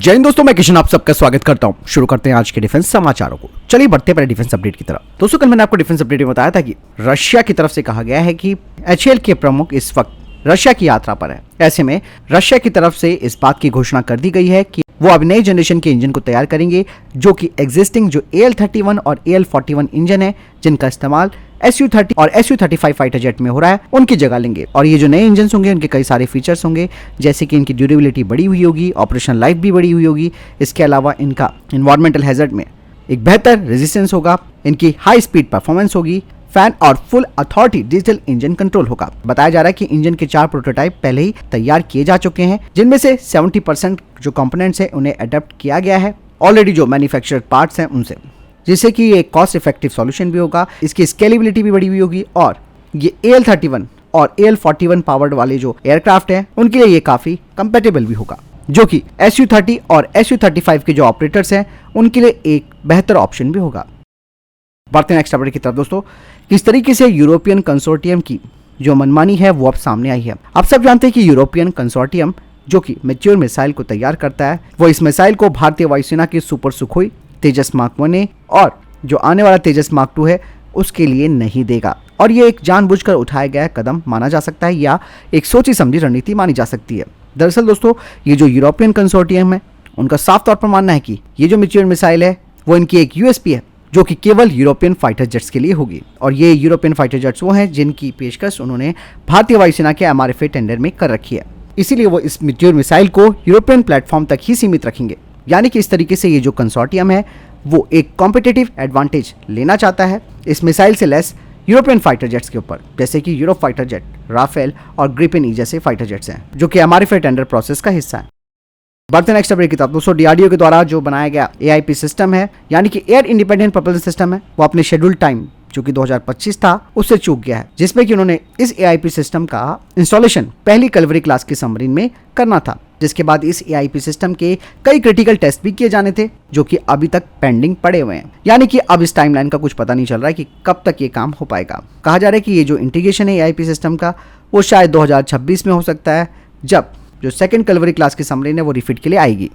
जय हिंद दोस्तों, मैं किशन आप सबका स्वागत करता हूं। शुरू करते हैं आज के डिफेंस समाचारों को। चलिए बढ़ते हैं डिफेंस अपडेट की तरफ। दोस्तों कल मैंने आपको डिफेंस अपडेट में बताया था कि रशिया की तरफ से कहा गया है कि एचएएल के प्रमुख इस वक्त रशिया की यात्रा पर है। ऐसे में रशिया की तरफ से इस बात की घोषणा कर दी गई है कि वो अब नई जनरेशन के इंजन को तैयार करेंगे जो कि एग्जिस्टिंग जो AL-31 और AL-41 इंजन है जिनका इस्तेमाल Su-30 और Su-35 फाइटर जेट में हो रहा है उनकी जगह लेंगे। और ये जो नए इंजन होंगे उनके कई सारे फीचर्स होंगे, जैसे कि इनकी ड्यूरेबिलिटी बढ़ी हुई होगी, ऑपरेशन लाइफ भी बढ़ी हुई होगी। इसके अलावा इनका इन्वायरमेंटल हैजर्ड में एक बेहतर रेजिस्टेंस होगा, इनकी हाई स्पीड परफॉर्मेंस होगी, फैन और full authority digital engine control होगा। बताया जा रहा है कि इंजन के 4 प्रोटोटाइप पहले ही तैयार किए जा चुके हैं, जिनमें से 70% जो कंपोनेंट्स हैं उन्हें अडेप्ट किया गया है ऑलरेडी जो मैन्युफैक्चर्ड पार्ट्स हैं उनसे, जिससे कि ये कॉस्ट इफेक्टिव सॉल्यूशन भी होगा। इसकी स्केलेबिलिटी भी बढ़ी हुई होगी और ये AL-31 और AL-41 पावर्ड वाले जो एयरक्राफ्ट हैं उनके लिए ये काफी कंपेटेबल भी होगा, जो कि Su-30 और Su-35 के जो ऑपरेटर्स हैं उनके लिए एक बेहतर ऑप्शन भी होगा। बढ़ते हैं नेक्स्ट अपडेट की तरफ। दोस्तों किस तरीके से यूरोपियन कंसोर्टियम की जो मनमानी है वो अब सामने आई है। आप सब जानते हैं कि यूरोपियन कंसोर्टियम जो कि मैच्योर मिसाइल को तैयार करता है वो इस मिसाइल को भारतीय वायुसेना के सुपर सुखोई तेजस मार्क 1 और जो आने वाला तेजस मार्क 2 है उसके लिए नहीं देगा। और ये एक जानबूझकर उठाया गया कदम माना जा सकता है या एक सोची समझी रणनीति मानी जा सकती है। दरअसल दोस्तों ये जो यूरोपियन कंसोर्टियम है उनका साफ तौर पर मानना है कि ये जो मैच्योर मिसाइल है वो इनकी एक USP है जो कि केवल यूरोपियन फाइटर जेट्स के लिए होगी। और ये यूरोपियन फाइटर जेट्स वो हैं जिनकी पेशकश उन्होंने भारतीय वायुसेना के MRFA टेंडर में कर रखी है। इसीलिए वो इस मैच्योर मिसाइल को यूरोपियन प्लेटफॉर्म तक ही सीमित रखेंगे। यानी कि इस तरीके से ये जो कंसोर्टियम है वो एक कॉम्पिटिटिव एडवांटेज लेना चाहता है इस मिसाइल से लेस यूरोपियन फाइटर जेट्स के ऊपर, जैसे कि यूरो फाइटर जेट, राफेल और ग्रिपेन ई जैसे फाइटर जेट्स हैं जो कि MRFA टेंडर प्रोसेस का हिस्सा है। बढ़ते नेक्स्ट अपडेट की तरफ। दोस्तों DRDO के द्वारा जो बनाया गया AIP सिस्टम है यानी कि एयर इंडिपेंडेंट प्रोपल्शन सिस्टम है वो अपने शेड्यूल टाइम जो कि 2025 था उससे चूक गया है, जिसमें कि उन्होंने इस AIP सिस्टम का इंस्टॉलेशन पहली कलवरी क्लास की सबमरीन में करना था, जिसके बाद इस AIP सिस्टम के कई क्रिटिकल टेस्ट भी किए जाने थे जो कि अभी तक पेंडिंग पड़े हुए हैं। यानी कि अब इस टाइमलाइन का कुछ पता नहीं चल रहा है कि कब तक ये काम हो पाएगा। कहा जा रहा है कि ये जो इंटीग्रेशन है AIP सिस्टम का वो शायद 2026 में हो सकता है, जब जो सेकंड कलवरी क्लास की सबमरीन है वो रिफिट के लिए आएगी।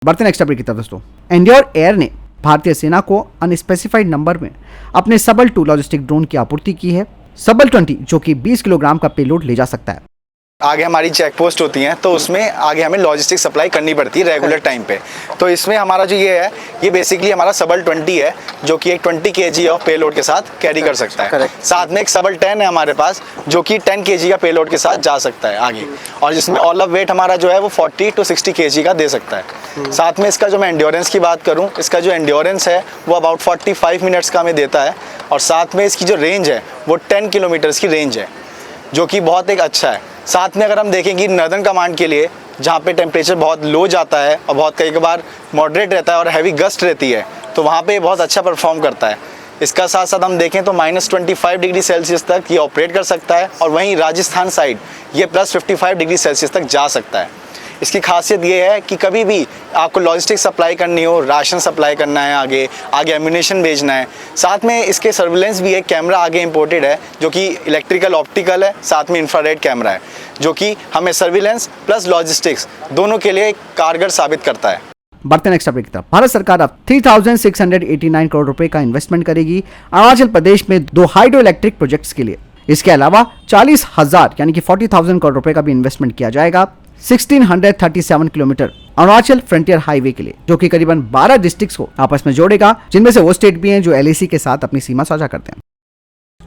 बढ़ते नेक्स्ट अपडेट की तरफ। दोस्तों एंड्योर एयर ने भारतीय सेना को अनस्पेसिफाइड नंबर में अपने सबल 2 लॉजिस्टिक ड्रोन की आपूर्ति की है। सबल 20 जो कि 20 किलोग्राम का पेलोड ले जा सकता है। आगे हमारी चेक पोस्ट होती हैं तो उसमें आगे हमें लॉजिस्टिक सप्लाई करनी पड़ती है रेगुलर टाइम पे। तो इसमें हमारा जो ये है ये बेसिकली हमारा सबल 20 है जो कि एक 20 kg ऑफ पेलोड के साथ कैरी कर सकता है। साथ में एक सबल 10 है हमारे पास जो कि 10 kg का पेलोड के साथ जा सकता है आगे, और जिसमें ऑल ऑफ वेट हमारा जो है वो 40 to 60 kg का दे सकता है। साथ में इसका जो मैं एंड्योरेंस की बात करूँ, इसका जो एंड्योरेंस है वो अबाउट 45 मिनट्स का हमें देता है, और साथ में इसकी जो रेंज है वो 10 किलोमीटर्स की रेंज है जो कि बहुत एक अच्छा है। साथ में अगर हम देखेंगे नॉर्दर्न कमांड के लिए जहाँ पे टेम्परेचर बहुत लो जाता है और बहुत कई बार मॉडरेट रहता है और हैवी गस्ट रहती है तो वहाँ पे बहुत अच्छा परफॉर्म करता है। इसका साथ साथ हम देखें तो -25 डिग्री सेल्सियस तक ये ऑपरेट कर सकता है, और वहीं राजस्थान साइड ये +55 डिग्री सेल्सियस तक जा सकता है। इसकी खासियत ये है कि कभी भी आपको लॉजिस्टिक सप्लाई करनी हो, राशन सप्लाई करना है, आगे एम्यूनेशन भेजना है, साथ में इसके सर्विलेंस भी है। कैमरा आगे इंपोर्टेड है जो कि इलेक्ट्रिकल ऑप्टिकल है, साथ में इंफ्रारेड कैमरा है जो कि हमें सर्विलेंस प्लस लॉजिस्टिक्स दोनों के लिए कारगर साबित करता है। बढ़ते नेक्स्ट अपडेट की तरफ। भारत सरकार अब 3689 करोड़ रुपए का इन्वेस्टमेंट करेगी अरुणाचल प्रदेश में 2 हाइड्रो इलेक्ट्रिक प्रोजेक्ट्स के लिए। इसके अलावा 40,000 यानी कि 40,000 करोड़ रुपए का भी इन्वेस्टमेंट किया जाएगा 1637 किलोमीटर अरुणाचल फ्रंटियर हाईवे के लिए, जो कि करीबन 12 डिस्ट्रिक्ट्स को आपस में जोड़ेगा, जिनमें से वो स्टेट भी हैं जो LAC के साथ अपनी सीमा साझा करते हैं।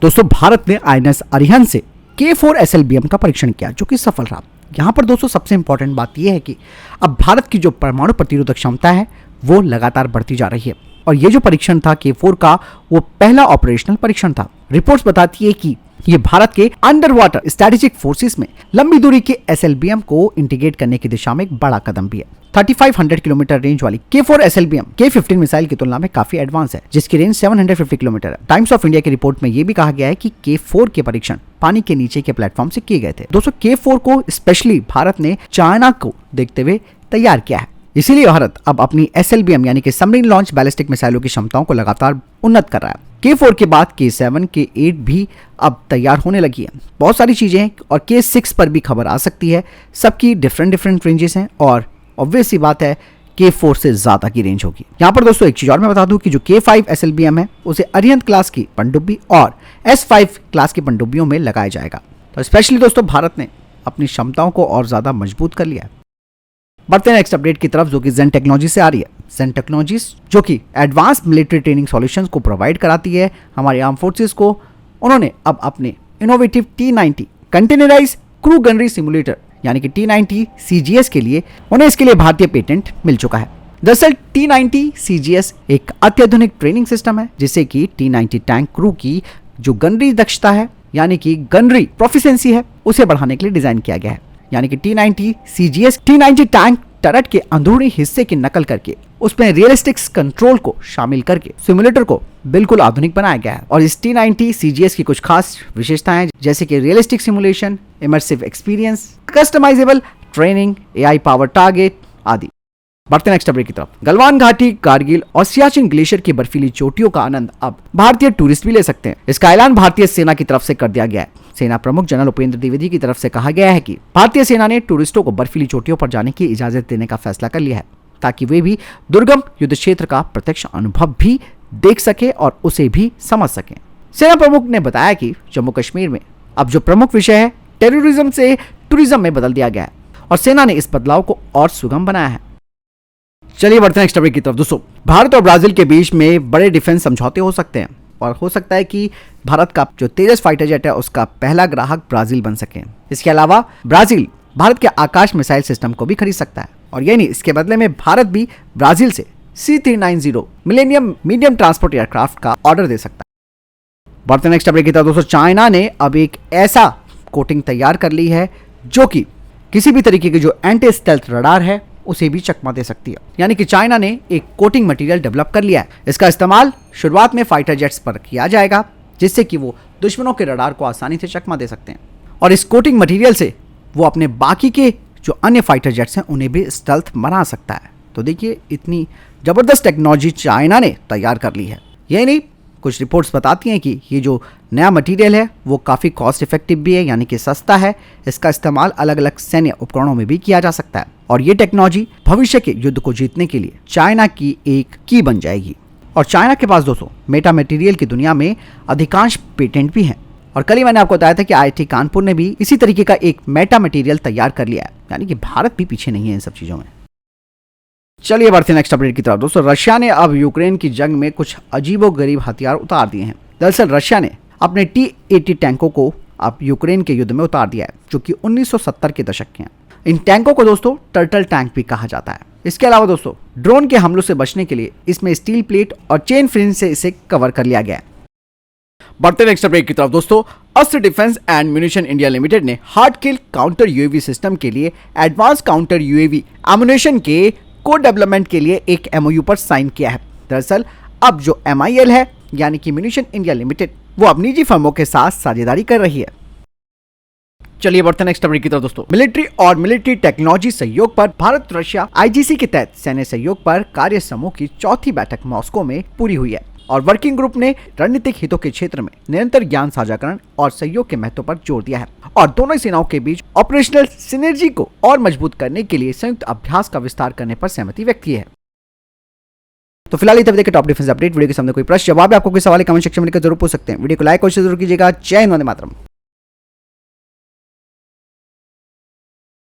दोस्तों भारत ने INS अरिहंत से K4 SLBM का परीक्षण किया जो कि सफल रहा। यहाँ पर दोस्तों सबसे इंपॉर्टेंट बात यह है कि अब भारत की जो परमाणु प्रतिरोधक क्षमता है वो लगातार बढ़ती जा रही है, और ये जो परीक्षण था K4 का वो पहला ऑपरेशनल परीक्षण था। रिपोर्ट्स बताती है कि ये भारत के अंडर वाटर स्ट्रेटेजिक फोर्सेस में लंबी दूरी के SLBM को इंटीग्रेट करने की दिशा में एक बड़ा कदम भी है। 3500 किलोमीटर रेंज वाली K4 SLBM K15 मिसाइल की तुलना में काफी एडवांस है, जिसकी रेंज 750 किलोमीटर है। टाइम्स ऑफ इंडिया की रिपोर्ट में यह भी कहा गया है कि K4 के परीक्षण पानी के नीचे के प्लेटफॉर्म से किए गए थे। दोस्तों K4 को स्पेशली भारत ने चाइना को देखते हुए तैयार किया है, इसीलिए भारत अब अपनी SLBM यानी कि सबमरीन लॉन्च बैलिस्टिक मिसाइलों की क्षमताओं को लगातार उन्नत कर रहा है। K4 के बाद K7 K8 भी अब तैयार होने लगी है। बहुत सारी चीजें हैं और K6 पर भी खबर आ सकती है। सबकी डिफरेंट रेंजेस हैं और ऑब्वियस सी बात है K4 से ज्यादा की रेंज होगी। यहाँ पर दोस्तों एक चीज और मैं बता दूं कि जो K5 SLBM है उसे अरिहंत क्लास की पनडुब्बी और S5 क्लास की पनडुब्बियों में लगाया जाएगा। तो स्पेशली दोस्तों भारत ने अपनी क्षमताओं को और ज्यादा मजबूत कर लिया है। बढ़ते हैं नेक्स्ट अपडेट की तरफ जो कि जेन टेक्नोलॉजी से आ रही है। जेन टेक्नोलॉजीज जो कि एडवांस मिलिट्री ट्रेनिंग सॉल्यूशंस को प्रोवाइड कराती है हमारे आर्म फोर्सेस को, उन्होंने अब अपने innovative T90 containerise crew gunnery simulator यानी कि T90 CGS के लिए उन्हें इसके लिए भारतीय पेटेंट मिल चुका है। दरअसल T90 CGS एक अत्याधुनिक ट्रेनिंग सिस्टम है जिससे कि T90 टैंक क्रू की जो गनरी दक्षता है यानी कि गनरी प्रोफिशिएंसी है उसे बढ़ाने के लिए डिजाइन किया गया है। यानी कि T90 CGS T90 टैंक टरट के अंदरूनी हिस्से की नकल करके उसमें रियलिस्टिक्स कंट्रोल को शामिल करके सिमुलेटर को बिल्कुल आधुनिक बनाया गया है। और इस T90 CGS की कुछ खास विशेषताएं जैसे कि realistic simulation, immersive experience, customisable training, AI power target आदि। बढ़ते नेक्स्ट अपडेट की तरफ। गलवान घाटी, कारगिल और सियाचिन ग्लेशियर की बर्फीली चोटियों का आनंद अब भारतीय टूरिस्ट भी ले सकते हैं। इसका ऐलान भारतीय सेना की तरफ से कर दिया गया है। सेना प्रमुख जनरल उपेंद्र द्विवेदी की तरफ से कहा गया है कि भारतीय सेना ने टूरिस्टों को बर्फीली चोटियों पर जाने की इजाजत देने का फैसला कर लिया है ताकि वे भी दुर्गम युद्ध क्षेत्र का प्रत्यक्ष अनुभव भी देख सके और उसे भी समझ सकें। सेना प्रमुख ने बताया कि जम्मू कश्मीर में अब जो प्रमुख विषय है टेररिज्म से टूरिज्म में बदल दिया गया है और सेना ने इस बदलाव को और सुगम बनाया है। चलिए बढ़ते हैं नेक्स्ट टॉपिक की तरफ। दोस्तों भारत और ब्राजील के बीच में बड़े डिफेंस समझौते हो सकते हैं और हो सकता है कि भारत का जो तेजस फाइटर जेट है उसका पहला ग्राहक ब्राजील बन सके। इसके अलावा ब्राजील भारत के आकाश मिसाइल सिस्टम को भी खरीद सकता है और ये नहीं, इसके बदले में भारत भी ब्राजील से C390 millennium medium transport aircraft का ऑर्डर दे सकता है। बढ़ते नेक्स्ट अपडेट की तरफ। दोस्तों चाइना ने अब एक ऐसा कोटिंग तैयार कर ली है जो कि किसी भी तरीके की जो एंटी स्टेल्थ रडार है उसे भी चकमा दे सकती है। यानी कि चाइना ने एक कोटिंग मटेरियल डेवलप कर लिया है। इसका इस्तेमाल शुरुआत में फाइटर जेट्स पर किया जाएगा जिससे कि वो दुश्मनों के रडार को आसानी से चकमा दे सकते हैं और इस कोटिंग मटेरियल से वो अपने बाकी के जो अन्य फाइटर जेट्स हैं उन्हें भी स्टेल्थ बना सकता है। तो देखिए इतनी जबरदस्त टेक्नोलॉजी चाइना ने तैयार कर ली है। यही नहीं, कुछ रिपोर्ट्स बताती हैं कि ये जो नया मटेरियल है वो काफ़ी कॉस्ट इफेक्टिव भी है यानी कि सस्ता है। इसका इस्तेमाल अलग अलग सैन्य उपकरणों में भी किया जा सकता है और ये टेक्नोलॉजी भविष्य के युद्ध को जीतने के लिए चाइना की एक की बन जाएगी। और चाइना के पास दोस्तों मेटा मटेरियल की दुनिया में अधिकांश पेटेंट भी हैं और कल ही मैंने आपको बताया था कि IIT कानपुर ने भी इसी तरीके का एक मेटा मटेरियल तैयार कर लिया है। यानी कि भारत भी पीछे नहीं है इन सब चीज़ों में। चलिए बढ़ते नेक्स्ट अपडेट की तरफ। दोस्तों रशिया ने अब यूक्रेन की जंग में कुछ अजीबोगरीब हथियार उतार दिए हैं। दरअसल रशिया ने अपने T-80 टैंकों को अब यूक्रेन के युद्ध में उतार दिया है जो कि 1970 के दशक के हैं। इन टैंकों को दोस्तों टर्टल टैंक भी कहा जाता है। इसके अलावा दोस्तों ड्रोन के हमलों से बचने के लिए इसमें स्टील प्लेट और चेन फ्रिंज से इसे कवर कर लिया गया है। बढ़ते नेक्स्ट अपडेट की तरफ। दोस्तों अस्त्र defence and munition India limited ने हार्ड किल काउंटर यूएवी सिस्टम के लिए एडवांस काउंटर यूएवी एमुनेशन के को डेवलपमेंट के लिए एक MOU पर साइन किया है। दरअसल अब जो MIL है यानी कि म्यूनिशन इंडिया लिमिटेड वो अब निजी फर्मों के साथ साझेदारी कर रही है। चलिए बढ़ते नेक्स्ट अपडेट की तरफ। दोस्तों मिलिट्री और मिलिट्री टेक्नोलॉजी सहयोग पर भारत रशिया IGC के तहत सैन्य सहयोग पर कार्य समूह की चौथी बैठक मॉस्को में पूरी हुई है और वर्किंग ग्रुप ने रणनीतिक हितों के क्षेत्र में निरंतर ज्ञान साझाकरण और सहयोग के महत्व पर जोर दिया है और दोनों सेनाओं के बीच ऑपरेशनल सिनर्जी को और मजबूत करने के लिए संयुक्त अभ्यास का विस्तार करने पर सहमति व्यक्त की है। तो फिलहाल ये तब देखे टॉप डिफेंस अपडेट। वीडियो के सामने कोई प्रश्न जवाब है, आपको कोई सवाल कमेंट सेक्शन में लिखकर जरूर पूछ सकते हैं। वीडियो को लाइक और शेयर जरूर कीजिएगा। जय हिंद, वंदे मातरम।